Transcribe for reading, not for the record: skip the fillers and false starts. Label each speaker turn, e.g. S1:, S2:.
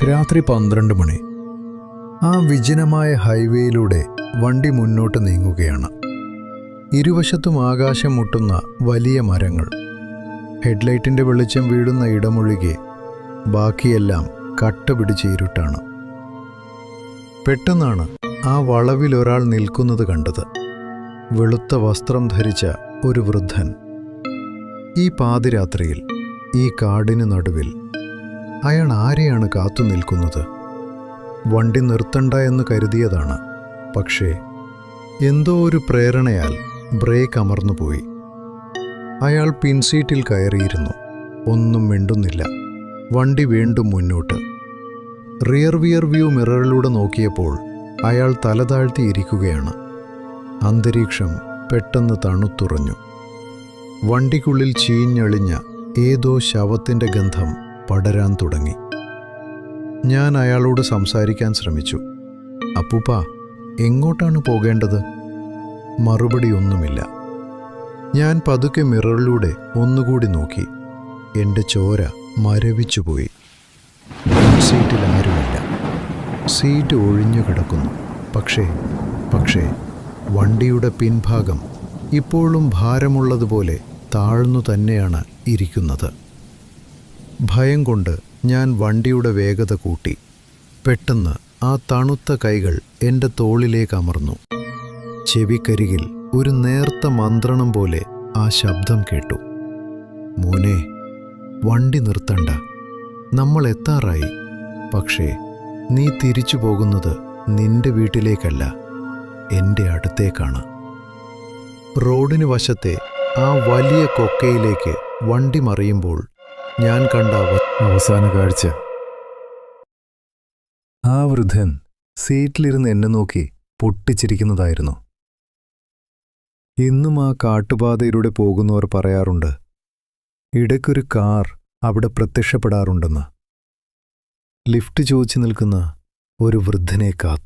S1: രാത്രി 12 മണി. ആ വിജനമായ ഹൈവേയിലൂടെ വണ്ടി മുന്നോട്ട് നീങ്ങുകയാണ്. ഇരുവശത്തും ആകാശം മുട്ടുന്ന വലിയ മരങ്ങൾ. ഹെഡ്ലൈറ്റിൻ്റെ വെളിച്ചം വീഴുന്ന ഇടമൊഴികെ ബാക്കിയെല്ലാം കട്ട പിടിച്ച് ഇരുട്ടാണ്. പെട്ടെന്നാണ് ആ വളവിൽ ഒരാൾ നിൽക്കുന്നത് കണ്ടത്. വെളുത്ത വസ്ത്രം ധരിച്ച ഒരു വൃദ്ധൻ. ഈ പാതിരാത്രിയിൽ, ഈ കാടിന് നടുവിൽ അയാൾ ആരെയാണ് കാത്തു നിൽക്കുന്നത്? വണ്ടി നിർത്തണ്ട എന്ന് കരുതിയതാണ്. പക്ഷേ എന്തോ ഒരു പ്രേരണയാൽ ബ്രേക്ക് അമർന്നുപോയി. അയാൾ പിൻസീറ്റിൽ കയറിയിരുന്നു. ഒന്നും മിണ്ടുന്നില്ല. വണ്ടി വീണ്ടും മുന്നോട്ട്. റിയർ വ്യൂ മിററിലൂടെ നോക്കിയപ്പോൾ അയാൾ തലതാഴ്ത്തിയിരിക്കുകയാണ്. അന്തരീക്ഷം പെട്ടെന്ന് തണുത്തുറഞ്ഞു. വണ്ടിക്കുള്ളിൽ ചീഞ്ഞളിഞ്ഞ ഏതോ ശവത്തിൻ്റെ ഗന്ധം പടരാൻ തുടങ്ങി. ഞാൻ അയാളോട് സംസാരിക്കാൻ ശ്രമിച്ചു. അപ്പൂപ്പ, എങ്ങോട്ടാണ് പോകേണ്ടത്? മറുപടിയൊന്നുമില്ല. ഞാൻ പതുക്കെ മിററിലൂടെ ഒന്നുകൂടി നോക്കി. എൻ്റെ ചോര മരവിച്ചുപോയി. സീറ്റിൽ ആരുമില്ല. സീറ്റ് ഒഴിഞ്ഞു കിടക്കുന്നു. പക്ഷേ വണ്ടിയുടെ പിൻഭാഗം ഇപ്പോഴും ഭാരമുള്ളതുപോലെ താഴ്ന്നു തന്നെയാണ് ഇരിക്കുന്നത്. ഭയം കൊണ്ട് ഞാൻ വണ്ടിയുടെ വേഗത കൂട്ടി. പെട്ടെന്ന് ആ തണുത്ത കൈകൾ എൻ്റെ തോളിലേക്ക് അമർന്നു. ചെവിക്കരികിൽ ഒരു നേർത്ത മന്ത്രണം പോലെ ആ ശബ്ദം കേട്ടു. മോനെ, വണ്ടി നിർത്തണ്ട, നമ്മൾ എത്താറായി. പക്ഷേ നീ തിരിച്ചു പോകുന്നത് നിന്റെ വീട്ടിലേക്കല്ല, എൻ്റെ അടുത്തേക്കാണ്. റോഡിന് വശത്തെ ആ വലിയ കൊക്കയിലേക്ക് വണ്ടി മറിയുമ്പോൾ ഞാൻ കണ്ട അവസാന കാഴ്ച. ആ വൃദ്ധൻ സീറ്റിലിരുന്ന് എന്നെ നോക്കി പൊട്ടിച്ചിരിക്കുന്നതായിരുന്നു. ഇന്നും ആ കാട്ടുപാതയിലൂടെ പോകുന്നവർ പറയാറുണ്ട്, ഇടയ്ക്കൊരു കാർ അവിടെ പ്രത്യക്ഷപ്പെടാറുണ്ടെന്ന്. ലിഫ്റ്റ് ചോദിച്ചു നിൽക്കുന്ന ഒരു വൃദ്ധനെ കാത്ത്.